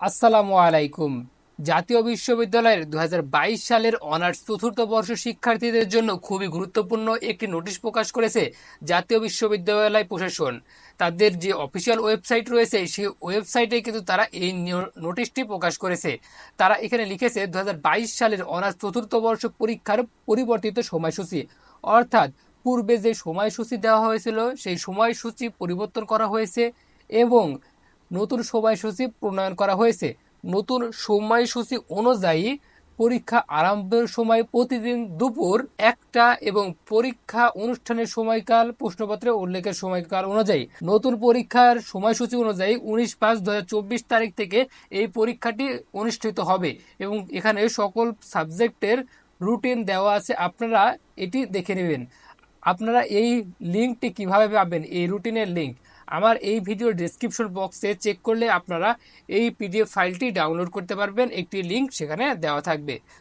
আসসালামু আলাইকুম। জাতীয় বিশ্ববিদ্যালয়ের ২০২২ সালের অনার্স চতুর্থ বর্ষ শিক্ষার্থীদের জন্য খুবই গুরুত্বপূর্ণ একটি নোটিশ প্রকাশ করেছে জাতীয় বিশ্ববিদ্যালয় প্রশাসন। তাদের যে অফিসিয়াল ওয়েবসাইট রয়েছে সেই ওয়েবসাইটে কিন্তু তারা এই নোটিশটি প্রকাশ করেছে। তারা এখানে লিখেছে ২০২২ সালের অনার্স চতুর্থ বর্ষ পরীক্ষার পরিবর্তিত সময়সূচি, অর্থাৎ পূর্বে যে সময়সূচি দেওয়া হয়েছিল সেই সময়সূচি পরিবর্তন করা হয়েছে এবং নতুন সময়সূচি প্রণয়ন করা হয়েছে। নতুন সময়সূচি অনুযায়ী পরীক্ষা আরম্ভের সময় প্রতিদিন দুপুর ১টা এবং পরীক্ষা অনুষ্ঠানের সময়কাল প্রশ্নপত্রে উল্লেখের সময়কাল অনুযায়ী নতুন পরীক্ষার সময়সূচি অনুযায়ী ১৯/৫/২০২৪ তারিখ থেকে এই পরীক্ষাটি অনুষ্ঠিত হবে এবং এখানে সকল সাবজেক্টের রুটিন দেওয়া আছে, আপনারা এটি দেখে নেবেন। আপনারা এই লিঙ্কটি কিভাবে পাবেন, এই রুটিনের লিঙ্ক আমার এই ভিডিওর ডেসক্রিপশন বক্সে চেক করলে আপনারা এই পিডিএফ ফাইলটি ডাউনলোড করতে পারবেন। একটি লিঙ্ক সেখানে দেওয়া থাকবে।